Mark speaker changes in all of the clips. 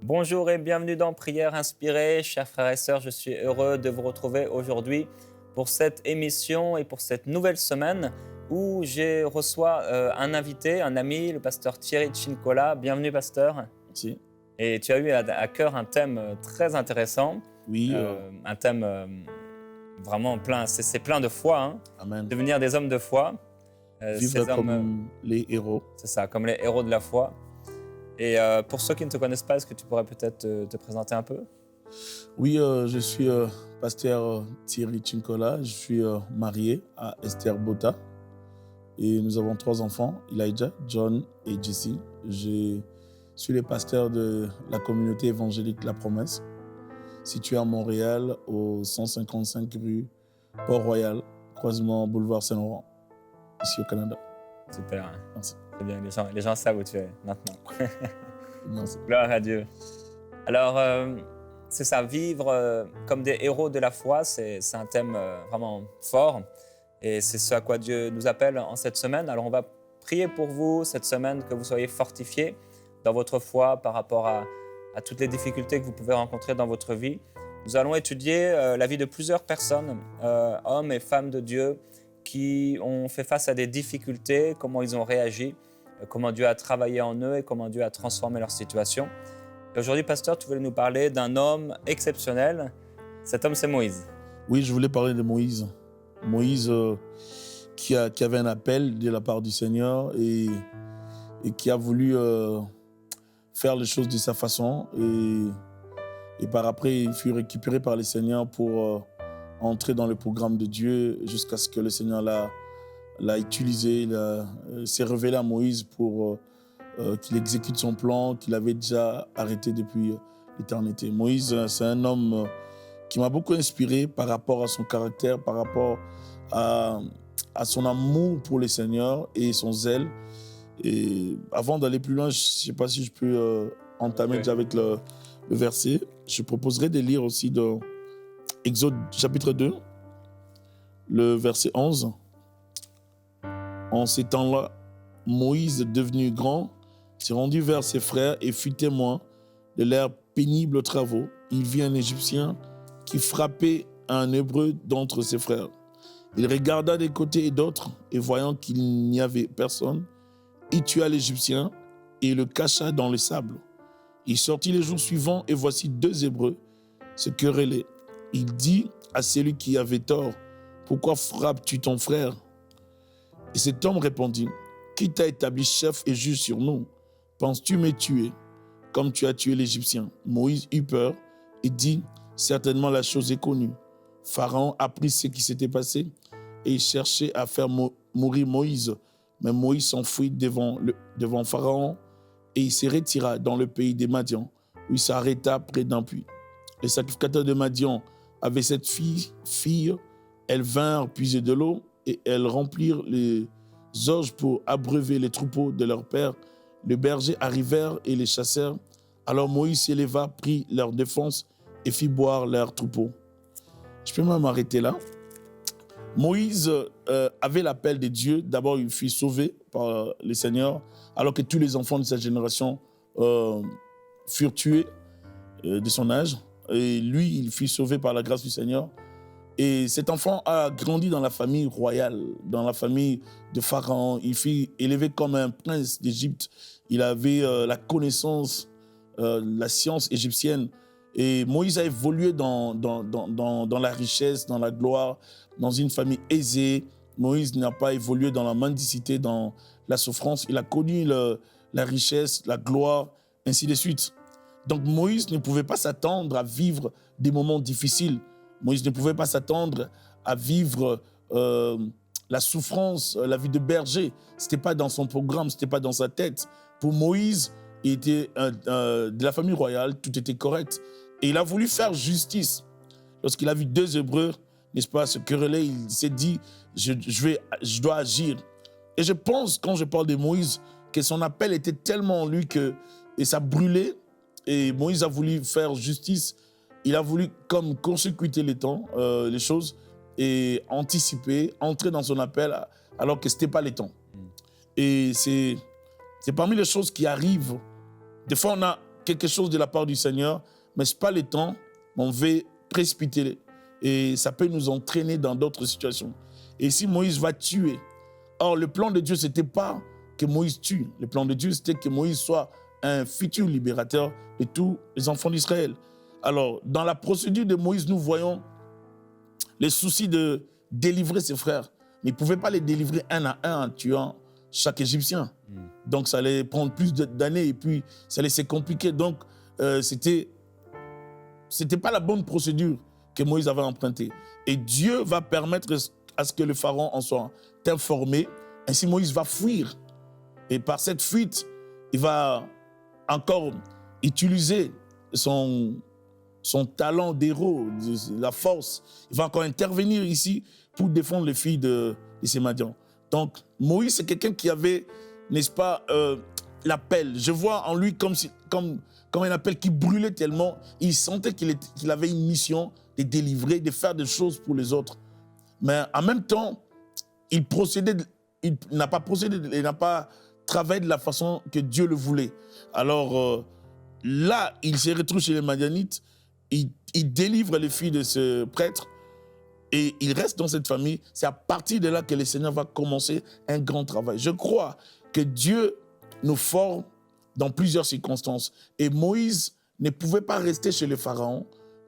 Speaker 1: Bonjour et bienvenue dans Prière inspirée. Chers frères et sœurs, je suis heureux de vous retrouver aujourd'hui pour cette émission et pour cette nouvelle semaine où je reçois un invité, un ami, le pasteur Thierry Cincola. Bienvenue, pasteur.
Speaker 2: Merci.
Speaker 1: Et tu as eu à cœur un thème très intéressant,
Speaker 2: Oui,
Speaker 1: un thème vraiment plein, c'est plein de foi, hein,
Speaker 2: amen.
Speaker 1: devenir des hommes de foi.
Speaker 2: Vivre
Speaker 1: Ces hommes,
Speaker 2: comme les héros.
Speaker 1: c'est ça, comme les héros de la foi. Et pour ceux qui ne te connaissent pas, est-ce que tu pourrais peut-être te présenter un peu?
Speaker 2: Oui, je suis pasteur Thierry Cincola. Je suis marié à Esther Botta. Et nous avons 3 enfants, Elijah, John et Jesse. Je suis le pasteur de la communauté évangélique La Promesse, située à Montréal, au 155 rue Port-Royal, croisement boulevard Saint-Laurent, ici au Canada.
Speaker 1: Super,
Speaker 2: Merci.
Speaker 1: c'est bien, les gens savent où tu es maintenant.
Speaker 2: Merci.
Speaker 1: Gloire à Dieu. Alors, c'est ça, vivre comme des héros de la foi, c'est un thème vraiment fort. Et c'est ce à quoi Dieu nous appelle en cette semaine. Alors, on va prier pour vous cette semaine, que vous soyez fortifiés dans votre foi par rapport à toutes les difficultés que vous pouvez rencontrer dans votre vie. Nous allons étudier la vie de plusieurs personnes, hommes et femmes de Dieu, qui ont fait face à des difficultés, comment ils ont réagi, comment Dieu a travaillé en eux et comment Dieu a transformé leur situation. Et aujourd'hui, pasteur, tu voulais nous parler d'un homme exceptionnel. Cet homme, c'est Moïse.
Speaker 2: Oui, je voulais parler de Moïse. Moïse qui avait un appel de la part du Seigneur et qui a voulu faire les choses de sa façon. Et par après, il fut récupéré par le Seigneur pour entrer dans le programme de Dieu jusqu'à ce que le Seigneur l'a utilisé. S'est révélé à Moïse pour qu'il exécute son plan qu'il avait déjà arrêté depuis l'éternité. Moïse, c'est un homme qui m'a beaucoup inspiré par rapport à son caractère, par rapport à son amour pour le Seigneur et son zèle. Et avant d'aller plus loin, je ne sais pas si je peux entamer déjà avec le verset. Je proposerai de lire aussi dans Exode chapitre 2, le verset 11. En ces temps-là, Moïse, devenu grand, s'est rendu vers ses frères et fut témoin de leurs pénibles travaux. Il vit un Égyptien qui frappait un Hébreu d'entre ses frères. Il regarda des côtés et d'autres, et voyant qu'il n'y avait personne, il tua l'Égyptien et le cacha dans le sable. Il sortit les jours suivants, et voici 2 Hébreux se querellaient. Il dit à celui qui avait tort, « Pourquoi frappes-tu ton frère ?» Et cet homme répondit, « Qui t'a établi chef et juge sur nous? Penses-tu me tuer, comme tu as tué l'Égyptien ?» Moïse eut peur et dit, « Certainement la chose est connue. » Pharaon apprit ce qui s'était passé et il cherchait à faire mourir Moïse. Mais Moïse s'enfuit devant Pharaon et il se retira dans le pays des Madians, où il s'arrêta près d'un puits. Les sacrificateurs de Madian avaient 7 filles. Elles vinrent puiser de l'eau et elles remplirent les auges pour abreuver les troupeaux de leur père. Les bergers arrivèrent et les chassèrent. Alors Moïse s'éleva, prit leur défense et fit boire leurs troupeaux. Je peux même m'arrêter là. Moïse avait l'appel de Dieu. D'abord, il fut sauvé par le Seigneur, alors que tous les enfants de sa génération furent tués de son âge. Et lui, il fut sauvé par la grâce du Seigneur. Et cet enfant a grandi dans la famille royale, dans la famille de Pharaon. Il fut élevé comme un prince d'Égypte. Il avait la connaissance, la science égyptienne. Et Moïse a évolué dans la richesse, dans la gloire, dans une famille aisée. Moïse n'a pas évolué dans la mendicité, dans la souffrance. Il a connu la richesse, la gloire, ainsi de suite. Donc Moïse ne pouvait pas s'attendre à vivre des moments difficiles. Moïse ne pouvait pas s'attendre à vivre la souffrance, la vie de berger. Ce n'était pas dans son programme, ce n'était pas dans sa tête. Pour Moïse, il était de la famille royale, tout était correct. Et il a voulu faire justice. Lorsqu'il a vu 2 Hébreux, n'est-ce pas, se quereller, il s'est dit, je dois agir. Et je pense, quand je parle de Moïse, que son appel était tellement en lui et ça brûlait. Et Moïse a voulu faire justice. Il a voulu comme consécuter les temps, les choses, et anticiper, entrer dans son appel alors que ce n'était pas les temps. Et c'est parmi les choses qui arrivent. Des fois, quelque chose de la part du Seigneur, mais ce n'est pas le temps, on veut précipiter et ça peut nous entraîner dans d'autres situations. Et si Moïse va tuer, or le plan de Dieu, ce n'était pas que Moïse tue. Le plan de Dieu, c'était que Moïse soit un futur libérateur de tous les enfants d'Israël. Alors, dans la procédure de Moïse, nous voyons les soucis de délivrer ses frères. Mais il ne pouvait pas les délivrer un à un en tuant chaque Égyptien. Donc, ça allait prendre plus d'années et puis ça allait se compliquer. Donc, c'était pas la bonne procédure que Moïse avait empruntée. Et Dieu va permettre à ce que le Pharaon en soit informé. Ainsi, Moïse va fuir. Et par cette fuite, il va encore utiliser son talent d'héros, la force. Il va encore intervenir ici pour défendre les filles de ces Madians. Donc, Moïse, c'est quelqu'un qui avait, n'est-ce pas, l'appel. Je vois en lui comme un appel qui brûlait tellement. Il sentait qu'il avait une mission de délivrer, de faire des choses pour les autres. Mais en même temps, il n'a pas travaillé de la façon que Dieu le voulait. Alors là, il se retrouve chez les Madianites, il délivre les filles de ce prêtre et il reste dans cette famille. C'est à partir de là que le Seigneur va commencer un grand travail. Je crois que Dieu nous forme dans plusieurs circonstances. Et Moïse ne pouvait pas rester chez le Pharaon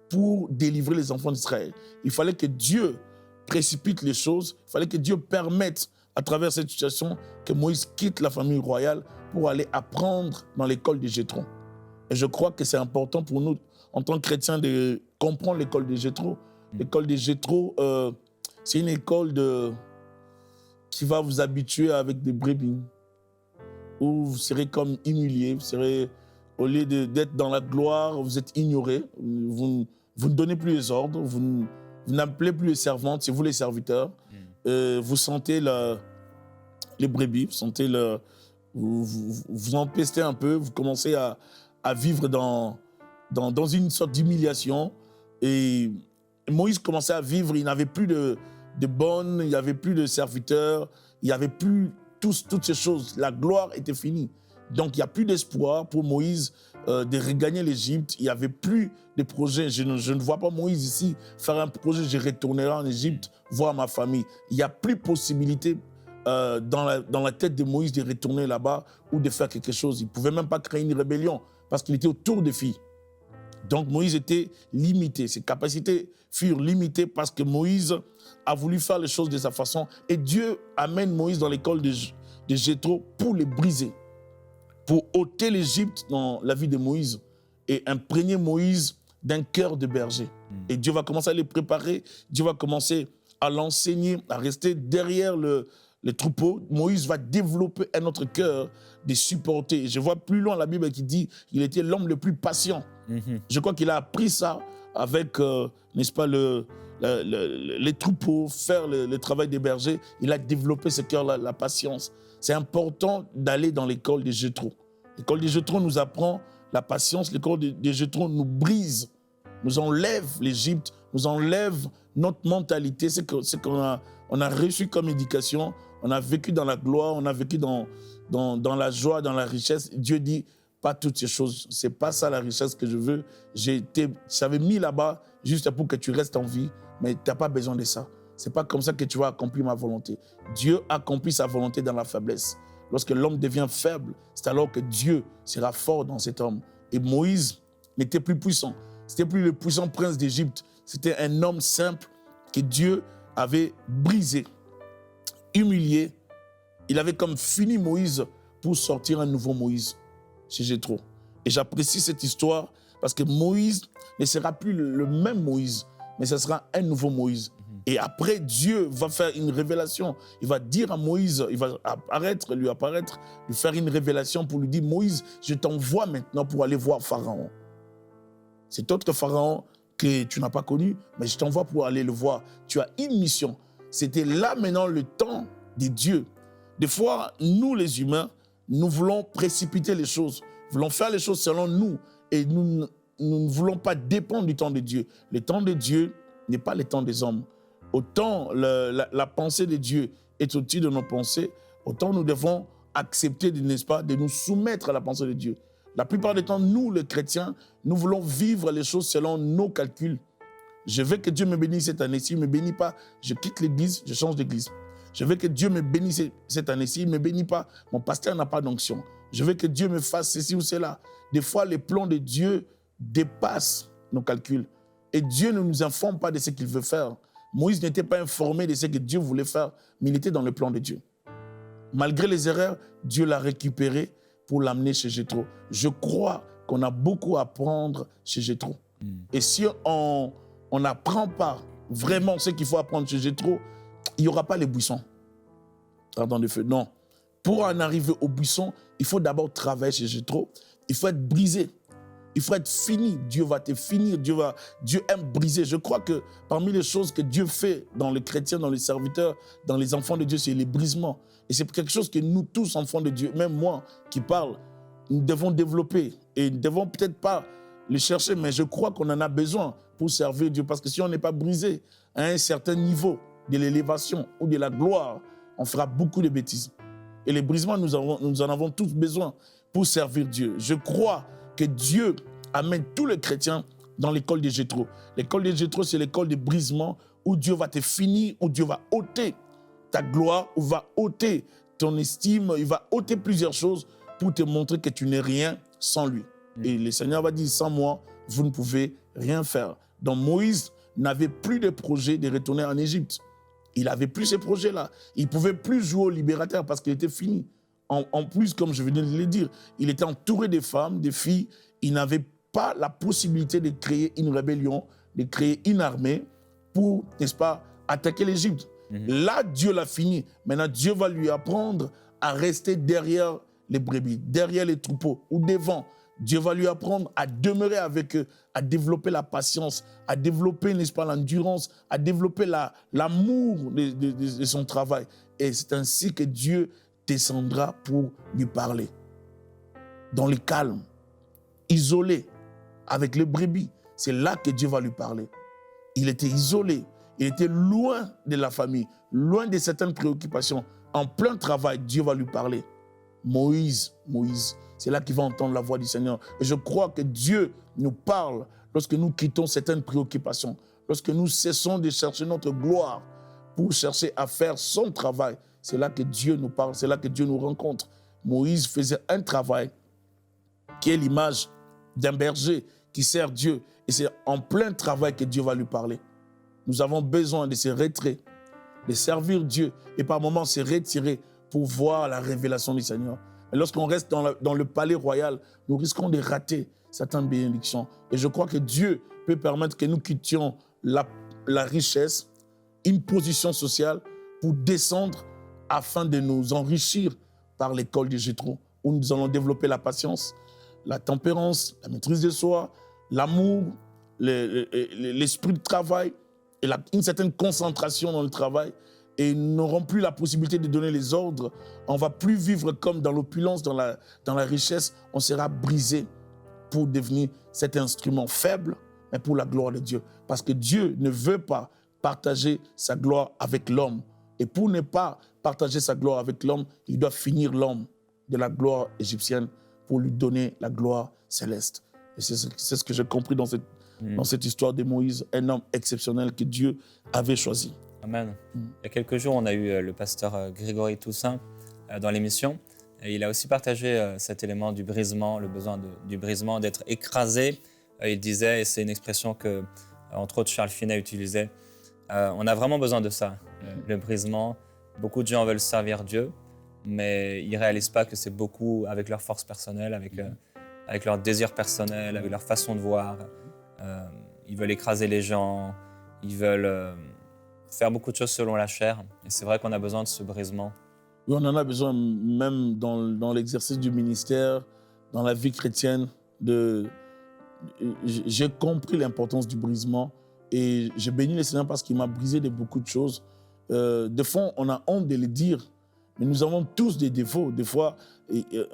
Speaker 2: pour délivrer les enfants d'Israël. Il fallait que Dieu précipite les choses, il fallait que Dieu permette à travers cette situation que Moïse quitte la famille royale pour aller apprendre dans l'école de Jéthro. Et je crois que c'est important pour nous, en tant que chrétiens, de comprendre l'école de Jéthro. L'école de Jéthro, c'est une école qui va vous habituer avec des brebis, où vous serez comme humiliés, vous serez, au lieu d'être dans la gloire, vous êtes ignorés, vous ne donnez plus les ordres, vous n'appelez plus les servantes, c'est vous les serviteurs. Vous sentez les brebis, vous empestez un peu, vous commencez à vivre dans une sorte d'humiliation. Et Moïse commençait à vivre, il n'avait plus de bonnes, il n'y avait plus de serviteurs, il n'y avait plus toutes ces choses. La gloire était finie. Donc il n'y a plus d'espoir pour Moïse de regagner l'Égypte. Il n'y avait plus de projet. Je ne vois pas Moïse ici faire un projet, je retournerai en Égypte voir ma famille. Il n'y a plus possibilité dans la tête de Moïse de retourner là-bas ou de faire quelque chose. Il ne pouvait même pas créer une rébellion parce qu'il était autour des filles. Donc Moïse était limité, ses capacités furent limitées parce que Moïse a voulu faire les choses de sa façon. Et Dieu amène Moïse dans l'école de Jéthro pour les briser, pour ôter l'Égypte dans la vie de Moïse et imprégner Moïse d'un cœur de berger. Et Dieu va commencer à les préparer, Dieu va commencer à l'enseigner, à rester derrière le troupeau. Moïse va développer un autre cœur de supporter. Et je vois plus loin la Bible qui dit qu'il était l'homme le plus patient. Je crois qu'il a appris ça avec, n'est-ce pas, les troupeaux, faire le travail des bergers. Il a développé ce cœur-là, la patience. C'est important d'aller dans l'école de Jéthro. L'école de Jéthro nous apprend la patience. L'école de Jéthro nous brise, nous enlève l'Égypte, nous enlève notre mentalité. C'est qu'on a reçu comme éducation. On a vécu dans la gloire, on a vécu dans la joie, dans la richesse. Dieu dit, pas toutes ces choses. C'est pas ça la richesse que je veux. Je t'avais mis là-bas juste pour que tu restes en vie, mais tu n'as pas besoin de ça. C'est pas comme ça que tu vas accomplir ma volonté. Dieu accomplit sa volonté dans la faiblesse. Lorsque l'homme devient faible, c'est alors que Dieu sera fort dans cet homme. Et Moïse n'était plus puissant. C'était plus le puissant prince d'Égypte. C'était un homme simple que Dieu avait brisé, humilié. Il avait comme fini Moïse pour sortir un nouveau Moïse chez Jéthro. Et j'apprécie cette histoire parce que Moïse ne sera plus le même Moïse, mais ce sera un nouveau Moïse. Et après, Dieu va faire une révélation. Il va dire à Moïse, il va lui faire une révélation pour lui dire, Moïse, je t'envoie maintenant pour aller voir Pharaon. Cet autre Pharaon que tu n'as pas connu, mais je t'envoie pour aller le voir. Tu as une mission. C'était là maintenant le temps de Dieu. Des fois, nous les humains, nous voulons précipiter les choses, nous voulons faire les choses selon nous et nous ne voulons pas dépendre du temps de Dieu. Le temps de Dieu n'est pas le temps des hommes. Autant la pensée de Dieu est au-dessus de nos pensées, autant nous devons accepter, n'est-ce pas, de nous soumettre à la pensée de Dieu. La plupart du temps, nous, les chrétiens, nous voulons vivre les choses selon nos calculs. Je veux que Dieu me bénisse cette année. S'il ne me bénit pas, je quitte l'église, je change d'église. Je veux que Dieu me bénisse cette année. S'il ne me bénit pas, mon pasteur n'a pas d'onction. Je veux que Dieu me fasse ceci ou cela. Des fois, les plans de Dieu dépassent nos calculs. Et Dieu ne nous informe pas de ce qu'il veut faire. Moïse n'était pas informé de ce que Dieu voulait faire, mais il était dans le plan de Dieu. Malgré les erreurs, Dieu l'a récupéré pour l'amener chez Jéthro. Je crois qu'on a beaucoup à apprendre chez Jéthro. Et si on n'apprend pas vraiment ce qu'il faut apprendre chez Jéthro, il n'y aura pas les buissons ardents de feu. Non. Pour en arriver au buisson, il faut d'abord travailler chez Jéthro. Il faut être brisé. Il faut être fini. Dieu va te finir. Dieu aime briser. Je crois que parmi les choses que Dieu fait dans les chrétiens, dans les serviteurs, dans les enfants de Dieu, c'est les brisements. Et c'est quelque chose que nous tous, enfants de Dieu, même moi qui parle, nous devons développer. Et nous ne devons peut-être pas le chercher, mais je crois qu'on en a besoin pour servir Dieu. Parce que si on n'est pas brisé à un certain niveau de l'élévation ou de la gloire, on fera beaucoup de bêtises. Et les brisements, nous en avons tous besoin pour servir Dieu. Je crois que Dieu amène tous les chrétiens dans l'école de Jéthro. L'école de Jéthro, c'est l'école de brisement où Dieu va te finir, où Dieu va ôter ta gloire, où va ôter ton estime, il va ôter plusieurs choses pour te montrer que tu n'es rien sans lui. Et le Seigneur va dire, sans moi, vous ne pouvez rien faire. Donc Moïse n'avait plus de projet de retourner en Égypte. Il n'avait plus ces projets-là. Il ne pouvait plus jouer au libérateur parce qu'il était fini. En plus, comme je venais de le dire, il était entouré de femmes, de filles. Il n'avait pas la possibilité de créer une rébellion, de créer une armée pour, n'est-ce pas, attaquer l'Égypte. Là, Dieu l'a fini. Maintenant, Dieu va lui apprendre à rester derrière les brebis, derrière les troupeaux ou devant. Dieu va lui apprendre à demeurer avec eux, à développer la patience, à développer, n'est-ce pas, l'endurance, à développer l'amour de son travail. Et c'est ainsi que Dieu descendra pour lui parler. Dans le calme, isolé, avec les brebis, c'est là que Dieu va lui parler. Il était isolé, il était loin de la famille, loin de certaines préoccupations. En plein travail, Dieu va lui parler. Moïse, c'est là qu'il va entendre la voix du Seigneur. Et je crois que Dieu nous parle lorsque nous quittons certaines préoccupations, lorsque nous cessons de chercher notre gloire pour chercher à faire son travail. C'est là que Dieu nous parle, c'est là que Dieu nous rencontre. Moïse faisait un travail qui est l'image d'un berger qui sert Dieu. Et c'est en plein travail que Dieu va lui parler. Nous avons besoin de se retirer, de servir Dieu et par moments se retirer pour voir la révélation du Seigneur. Et lorsqu'on reste dans le palais royal, nous risquons de rater certaines bénédictions. Et je crois que Dieu peut permettre que nous quittions la richesse, une position sociale pour descendre afin de nous enrichir par l'école de Jéthro, où nous allons développer la patience, la tempérance, la maîtrise de soi, l'amour, l'esprit de travail et une certaine concentration dans le travail. Et nous n'aurons plus la possibilité de donner les ordres. On ne va plus vivre comme dans l'opulence, dans la richesse. On sera brisé pour devenir cet instrument faible, mais pour la gloire de Dieu. Parce que Dieu ne veut pas partager sa gloire avec l'homme. Et pour ne pas partager sa gloire avec l'homme, il doit finir l'homme de la gloire égyptienne pour lui donner la gloire céleste. Et c'est ce que j'ai compris dans cette histoire de Moïse, un homme exceptionnel que Dieu avait choisi.
Speaker 1: Amen. Il y a quelques jours, on a eu le pasteur Grégory Toussaint dans l'émission. Et il a aussi partagé cet élément du brisement, le besoin du brisement, d'être écrasé. Il disait, et c'est une expression que, entre autres, Charles Finet utilisait, on a vraiment besoin de ça, le brisement. Beaucoup de gens veulent servir Dieu, mais ils ne réalisent pas que c'est beaucoup avec leur force personnelle, avec leur désir personnel, avec leur façon de voir. Ils veulent écraser les gens, ils veulent faire beaucoup de choses selon la chair. Et c'est vrai qu'on a besoin de ce brisement.
Speaker 2: Oui, on en a besoin même dans l'exercice du ministère, dans la vie chrétienne. J'ai compris l'importance du brisement et j'ai béni le Seigneur parce qu'il m'a brisé de beaucoup de choses. Des fois, on a honte de le dire, mais nous avons tous des défauts. Des fois,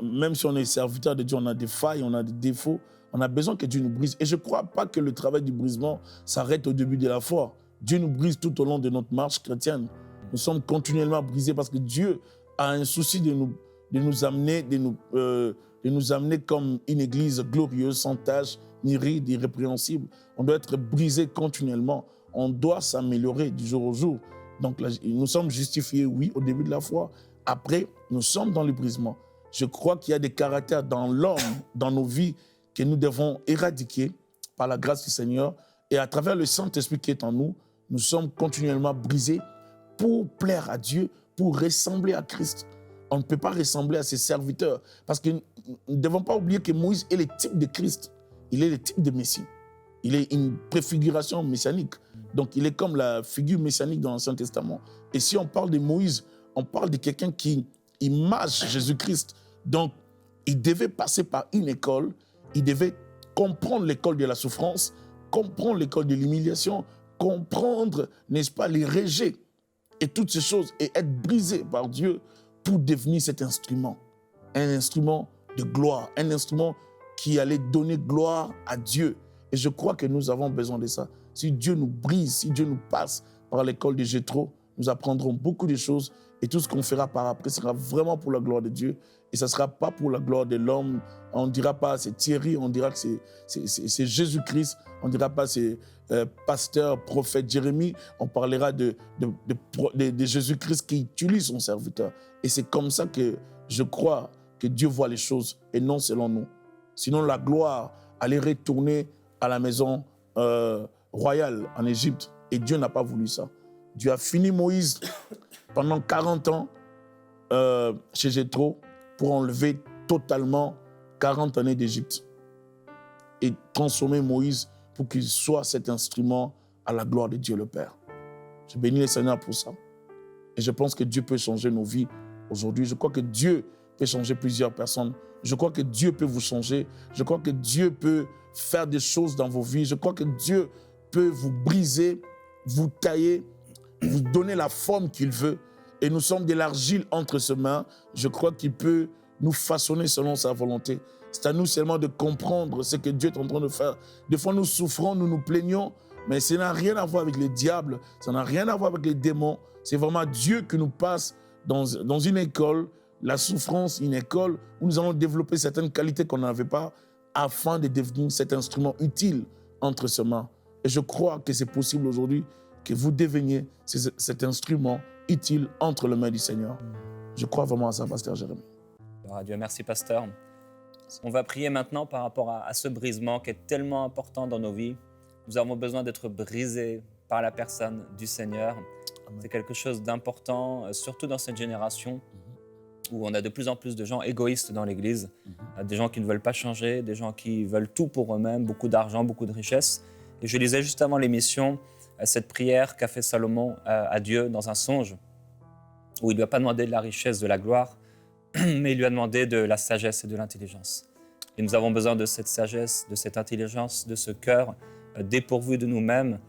Speaker 2: même si on est serviteur de Dieu, on a des failles, on a des défauts. On a besoin que Dieu nous brise. Et je ne crois pas que le travail du brisement s'arrête au début de la foi. Dieu nous brise tout au long de notre marche chrétienne. Nous sommes continuellement brisés parce que Dieu a un souci de nous amener, de de nous amener comme une église glorieuse, sans tache, ni ride, irrépréhensible. On doit être brisé continuellement. On doit s'améliorer du jour au jour. Donc là, nous sommes justifiés, oui, au début de la foi. Après, nous sommes dans le brisement. Je crois qu'il y a des caractères dans l'homme, dans nos vies, que nous devons éradiquer par la grâce du Seigneur. Et à travers le Saint-Esprit qui est en nous, nous sommes continuellement brisés pour plaire à Dieu, pour ressembler à Christ. On ne peut pas ressembler à ses serviteurs. Parce que nous ne devons pas oublier que Moïse est le type de Christ. Il est le type de Messie. Il est une préfiguration messianique. Donc, il est comme la figure messianique dans l'Ancien Testament. Et si on parle de Moïse, on parle de quelqu'un qui image Jésus-Christ. Donc, il devait passer par une école. Il devait comprendre l'école de la souffrance, comprendre l'école de l'humiliation, comprendre, n'est-ce pas, les rejets et toutes ces choses, et être brisé par Dieu pour devenir cet instrument. Un instrument de gloire, un instrument qui allait donner gloire à Dieu. Et je crois que nous avons besoin de ça. Si Dieu nous brise, si Dieu nous passe par l'école de Jéthro, nous apprendrons beaucoup de choses et tout ce qu'on fera par après sera vraiment pour la gloire de Dieu et ça ne sera pas pour la gloire de l'homme. On ne dira pas c'est Thierry, on dira que c'est Jésus-Christ, on ne dira pas c'est pasteur, prophète Jérémie, on parlera de Jésus-Christ qui utilise son serviteur. Et c'est comme ça que je crois que Dieu voit les choses et non selon nous. Sinon la gloire allait retourner à la maison royale en Égypte et Dieu n'a pas voulu ça. Dieu a fini Moïse pendant 40 ans chez Jéthro pour enlever totalement 40 années d'Égypte et transformer Moïse pour qu'il soit cet instrument à la gloire de Dieu le Père. Je bénis le Seigneur pour ça. Et je pense que Dieu peut changer nos vies aujourd'hui. Je crois que Dieu peut changer plusieurs personnes. Je crois que Dieu peut vous changer. Je crois que Dieu peut faire des choses dans vos vies. Je crois que Dieu peut vous briser, vous tailler, vous donner la forme qu'il veut. Et nous sommes de l'argile entre ses mains. Je crois qu'il peut nous façonner selon sa volonté. C'est à nous seulement de comprendre ce que Dieu est en train de faire. Des fois, nous souffrons, nous nous plaignons, mais ça n'a rien à voir avec les diables, ça n'a rien à voir avec les démons. C'est vraiment Dieu qui nous passe dans une école, la souffrance, une école où nous allons développer certaines qualités qu'on n'avait pas afin de devenir cet instrument utile entre ses mains. Et je crois que c'est possible aujourd'hui que vous deveniez cet instrument utile entre les mains du Seigneur. Je crois vraiment à ça, pasteur Jérémie.
Speaker 1: Gloire à Dieu, merci pasteur. On va prier maintenant par rapport à ce brisement qui est tellement important dans nos vies. Nous avons besoin d'être brisés par la personne du Seigneur. Amen. C'est quelque chose d'important, surtout dans cette génération où on a de plus en plus de gens égoïstes dans l'Église, des gens qui ne veulent pas changer, des gens qui veulent tout pour eux-mêmes, beaucoup d'argent, beaucoup de richesses. Et je lisais juste avant l'émission cette prière qu'a fait Salomon à Dieu dans un songe, où il ne lui a pas demandé de la richesse, de la gloire, mais il lui a demandé de la sagesse et de l'intelligence. Et nous avons besoin de cette sagesse, de cette intelligence, de ce cœur dépourvu de nous-mêmes,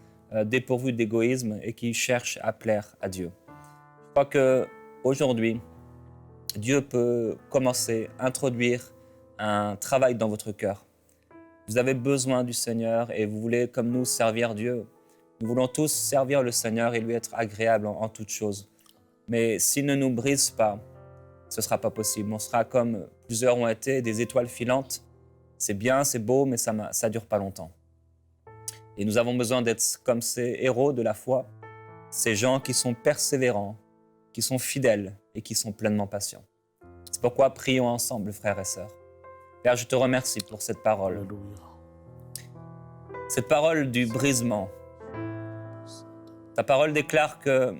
Speaker 1: dépourvu d'égoïsme et qui cherche à plaire à Dieu. Je crois qu'aujourd'hui, Dieu peut commencer à introduire un travail dans votre cœur. Vous avez besoin du Seigneur et vous voulez, comme nous, servir Dieu. Nous voulons tous servir le Seigneur et lui être agréable en toutes choses. Mais s'il ne nous brise pas, ce ne sera pas possible. On sera comme plusieurs ont été, des étoiles filantes. C'est bien, c'est beau, mais ça ne dure pas longtemps. Et nous avons besoin d'être comme ces héros de la foi, ces gens qui sont persévérants, qui sont fidèles et qui sont pleinement patients. C'est pourquoi prions ensemble, frères et sœurs. Père, je te remercie pour cette parole.
Speaker 2: Alléluia.
Speaker 1: Cette parole du brisement. Ta parole déclare que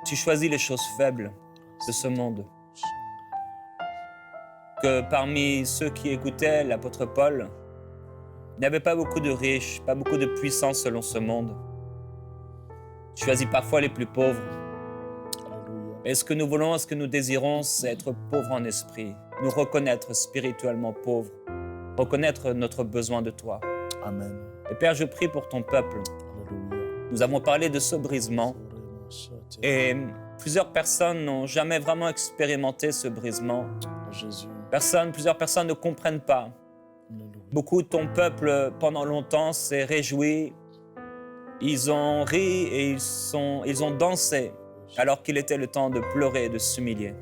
Speaker 1: tu choisis les choses faibles de ce monde. Que parmi ceux qui écoutaient l'apôtre Paul, il n'y avait pas beaucoup de riches, pas beaucoup de puissants selon ce monde. Tu choisis parfois les plus pauvres. Et ce que nous voulons, ce que nous désirons, c'est être pauvres en esprit, nous reconnaître spirituellement pauvres, reconnaître notre besoin de toi.
Speaker 2: Amen.
Speaker 1: Et Père, je prie pour ton peuple. Nous avons parlé de ce brisement et plusieurs personnes n'ont jamais vraiment expérimenté ce brisement.
Speaker 2: Jésus.
Speaker 1: Plusieurs personnes ne comprennent pas. Beaucoup de ton peuple, pendant longtemps, s'est réjoui. Ils ont ri et ils ont dansé alors qu'il était le temps de pleurer et de s'humilier.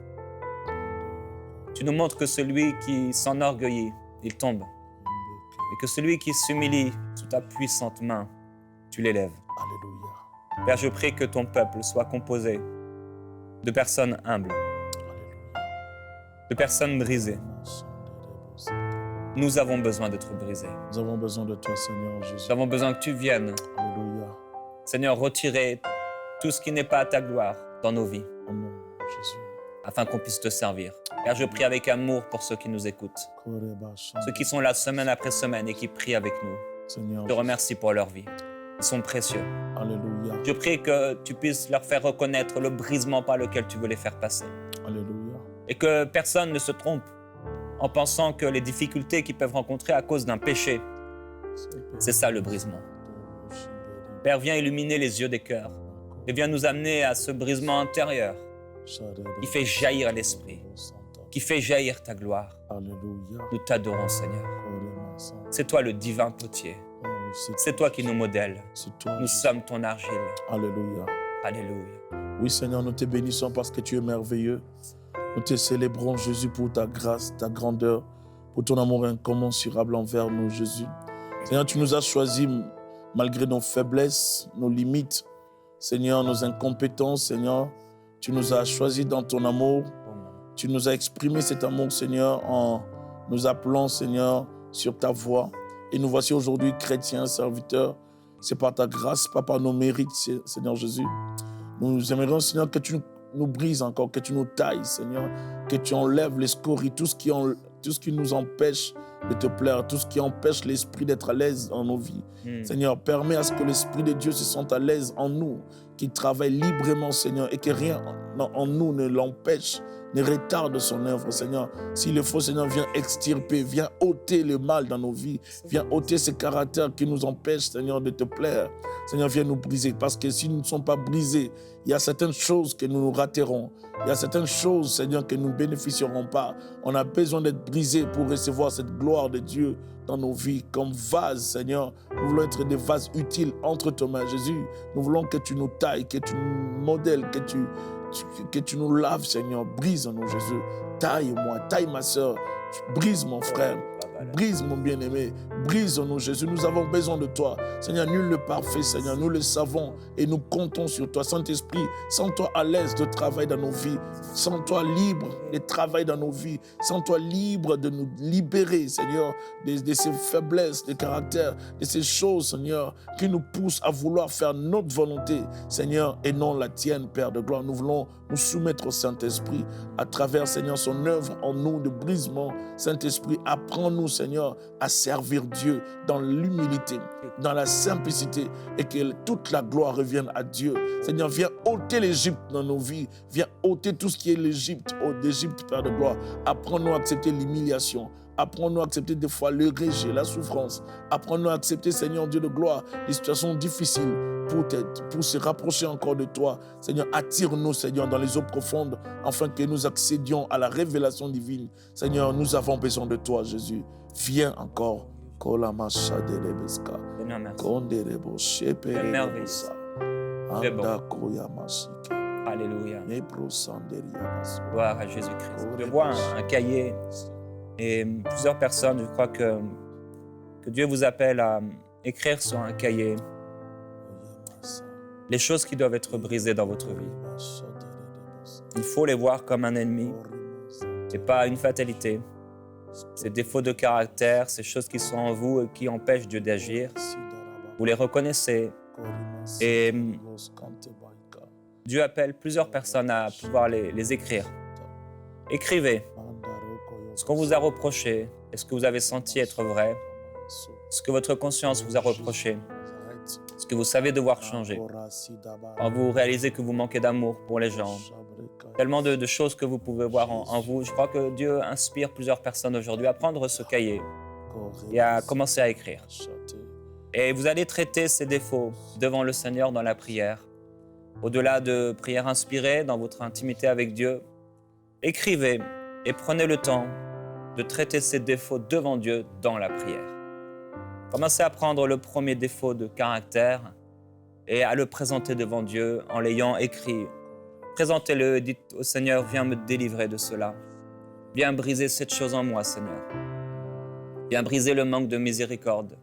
Speaker 1: Tu nous montres que celui qui s'enorgueillit, il tombe. Et que celui qui s'humilie sous ta puissante main, tu l'élèves.
Speaker 2: Alléluia.
Speaker 1: Père, je prie que ton peuple soit composé de personnes humbles, de personnes brisées. Nous avons besoin d'être brisés.
Speaker 2: Nous avons besoin de toi, Seigneur Jésus.
Speaker 1: Nous avons besoin que tu viennes,
Speaker 2: Alléluia.
Speaker 1: Seigneur, retirer tout ce qui n'est pas à ta gloire dans nos vies,
Speaker 2: Au nom de Jésus.
Speaker 1: afin qu'on puisse te servir. Car je prie avec amour pour ceux qui nous écoutent, ceux qui sont là semaine après semaine et qui prient avec nous.
Speaker 2: Seigneur.
Speaker 1: Je te remercie pour leur vie. Ils sont précieux.
Speaker 2: Alléluia.
Speaker 1: Je prie que tu puisses leur faire reconnaître le brisement par lequel tu veux les faire passer.
Speaker 2: Alléluia.
Speaker 1: Et que personne ne se trompe en pensant que les difficultés qu'ils peuvent rencontrer à cause d'un péché, c'est ça le brisement. Père, viens illuminer les yeux des cœurs et viens nous amener à ce brisement intérieur qui fait jaillir l'esprit, qui fait jaillir ta gloire.
Speaker 2: Alléluia.
Speaker 1: Nous t'adorons, Seigneur. C'est toi le divin potier. C'est toi qui nous modèles.
Speaker 2: C'est toi.
Speaker 1: Nous sommes ton argile.
Speaker 2: Alléluia.
Speaker 1: Alléluia.
Speaker 2: Oui, Seigneur, nous te bénissons parce que tu es merveilleux. Nous te célébrons, Jésus, pour ta grâce, ta grandeur, pour ton amour incommensurable envers nous, Jésus. Seigneur, tu nous as choisis malgré nos faiblesses, nos limites, Seigneur, nos incompétences, Seigneur. Tu nous as choisis dans ton amour. Tu nous as exprimé cet amour, Seigneur, en nous appelant, Seigneur, sur ta voie. Et nous voici aujourd'hui chrétiens, serviteurs. C'est par ta grâce, pas par nos mérites, Seigneur Jésus. Nous aimerions, Seigneur, que tu nous brises encore, que tu nous tailles, Seigneur, que tu enlèves les scories, tout ce qui nous empêche de te plaire, tout ce qui empêche l'esprit d'être à l'aise dans nos vies. Seigneur, permets à ce que l'Esprit de Dieu se sente à l'aise en nous, qu'il travaille librement, Seigneur, et que rien en nous ne l'empêche, ne retarde son œuvre, Seigneur. S'il le faut, Seigneur, viens extirper, viens ôter le mal dans nos vies, viens ôter ces caractères qui nous empêchent, Seigneur, de te plaire. Seigneur, viens nous briser, parce que si nous ne sommes pas brisés, il y a certaines choses que nous raterons. Il y a certaines choses, Seigneur, que nous ne bénéficierons pas. On a besoin d'être brisés pour recevoir cette gloire de Dieu dans nos vies. Comme vase, Seigneur, nous voulons être des vases utiles entre tes mains, Jésus. Nous voulons que tu nous tailles, que tu nous modèles, que tu nous laves, Seigneur. Brise-nous, Jésus. Taille-moi, taille ma soeur. Brise mon frère. Brise mon bien-aimé. Brise-nous, Jésus. Nous avons besoin de toi. Seigneur, nul n'est parfait, Seigneur. Nous le savons et nous comptons sur toi. Saint-Esprit, sens-toi à l'aise de travailler dans nos vies. Sens-toi libre de travailler dans nos vies. Sens-toi libre de nous libérer, Seigneur, de ces faiblesses de caractère, de ces choses, Seigneur, qui nous poussent à vouloir faire notre volonté, Seigneur, et non la tienne, Père de gloire. Nous voulons nous soumettre au Saint-Esprit à travers, Seigneur, son œuvre en nous de brisement. Saint-Esprit, apprends-nous, Seigneur, à servir Dieu dans l'humilité, dans la simplicité, et que toute la gloire revienne à Dieu. Seigneur, viens ôter l'Égypte dans nos vies. Viens ôter tout ce qui est l'Égypte, d'Égypte, Père de gloire. Apprends-nous à accepter l'humiliation. Apprends-nous à accepter des fois le rejet, la souffrance. Apprends-nous à accepter, Seigneur Dieu de gloire, les situations difficiles pour se rapprocher encore de toi. Seigneur, attire-nous, Seigneur, dans les eaux profondes, afin que nous accédions à la révélation divine. Seigneur, nous avons besoin de toi, Jésus. Viens encore.
Speaker 1: Seigneur, merci. Merveilleux. C'est bon. Alléluia. Gloire à Jésus-Christ. Je vois un cahier et plusieurs personnes, je crois que Dieu vous appelle à écrire sur un cahier les choses qui doivent être brisées dans votre vie. Il faut les voir comme un ennemi et pas une fatalité. Ces défauts de caractère, ces choses qui sont en vous et qui empêchent Dieu d'agir, vous les reconnaissez. Et Dieu appelle plusieurs personnes à pouvoir les écrire. Écrivez ce qu'on vous a reproché, est-ce que vous avez senti être vrai, ce que votre conscience vous a reproché, ce que vous savez devoir changer. Quand vous réalisez que vous manquez d'amour pour les gens, tellement de choses que vous pouvez voir en vous. Je crois que Dieu inspire plusieurs personnes aujourd'hui à prendre ce cahier et à commencer à écrire. Et vous allez traiter ces défauts devant le Seigneur dans la prière. Au-delà de prières inspirées, dans votre intimité avec Dieu, écrivez et prenez le temps de traiter ces défauts devant Dieu dans la prière. Commencez à prendre le premier défaut de caractère et à le présenter devant Dieu en l'ayant écrit. Présentez-le et dites au Seigneur, viens me délivrer de cela. Viens briser cette chose en moi, Seigneur. Viens briser le manque de miséricorde.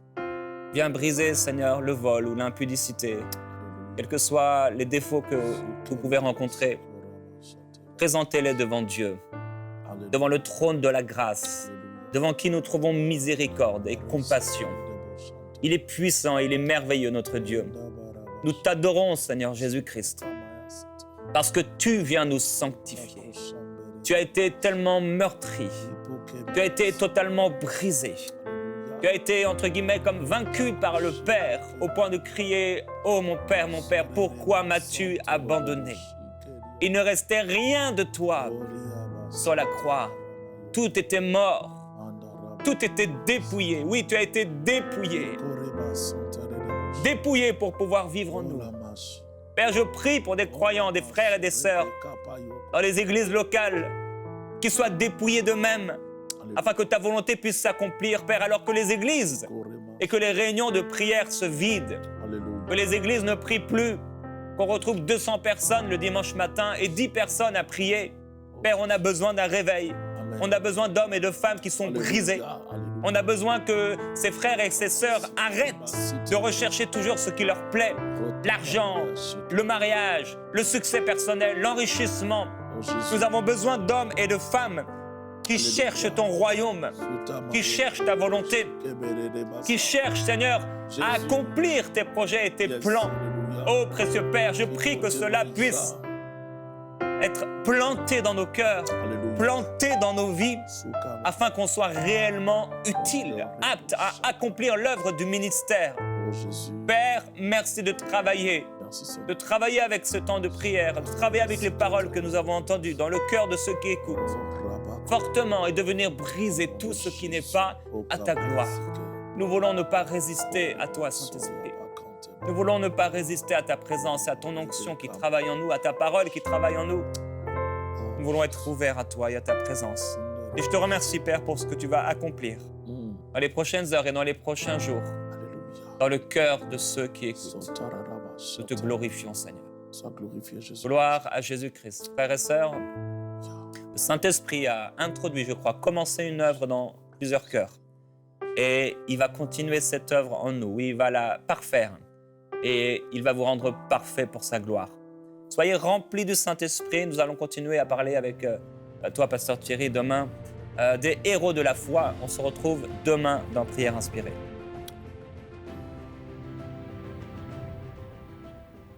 Speaker 1: Viens briser, Seigneur, le vol ou l'impudicité. Quels que soient les défauts que vous pouvez rencontrer, présentez-les devant Dieu, devant le trône de la grâce, devant qui nous trouvons miséricorde et compassion. Il est puissant, il est merveilleux, notre Dieu. Nous t'adorons, Seigneur Jésus-Christ, parce que tu viens nous sanctifier. Tu as été tellement meurtri, tu as été totalement brisé. Tu as été, entre guillemets, comme vaincu par le Père, au point de crier « Oh mon Père, pourquoi m'as-tu abandonné ?» Il ne restait rien de toi sur la croix. Tout était mort. Tout était dépouillé. Oui, tu as été dépouillé. Dépouillé pour pouvoir vivre en nous. Père, je prie pour des croyants, des frères et des sœurs dans les églises locales qui soient dépouillés d'eux-mêmes afin que ta volonté puisse s'accomplir, Père, alors que les églises et que les réunions de prière se vident, que les églises ne prient plus, qu'on retrouve 200 personnes le dimanche matin et 10 personnes à prier. Père, on a besoin d'un réveil. On a besoin d'hommes et de femmes qui sont brisés. On a besoin que ces frères et ces sœurs arrêtent de rechercher toujours ce qui leur plaît. L'argent, le mariage, le succès personnel, l'enrichissement. Nous avons besoin d'hommes et de femmes qui cherchent ton royaume, qui cherchent ta volonté, qui cherchent, Seigneur, à accomplir tes projets et tes plans. Oh, précieux Père, je prie que cela puisse être planté dans nos cœurs, planté dans nos vies, afin qu'on soit réellement utile, apte à accomplir l'œuvre du ministère. Père, merci de travailler avec ce temps de prière, de travailler avec les paroles que nous avons entendues dans le cœur de ceux qui écoutent, fortement, et de venir briser tout ce qui n'est pas à ta gloire. Nous voulons ne pas résister à toi, Saint-Esprit. Nous voulons ne pas résister à ta présence, à ton onction qui travaille en nous, à ta parole qui travaille en nous. Nous voulons être ouverts à toi et à ta présence. Et je te remercie, Père, pour ce que tu vas accomplir dans les prochaines heures et dans les prochains jours, dans le cœur de ceux qui écoutent. Nous te glorifions, Seigneur. Gloire à Jésus-Christ. Frères et sœurs, le Saint-Esprit a introduit, je crois, commencé une œuvre dans plusieurs cœurs. Et il va continuer cette œuvre en nous. Oui, il va la parfaire. Et il va vous rendre parfait pour sa gloire. Soyez remplis du Saint-Esprit. Nous allons continuer à parler avec toi, Pasteur Thierry, demain, des héros de la foi. On se retrouve demain dans Prière Inspirée.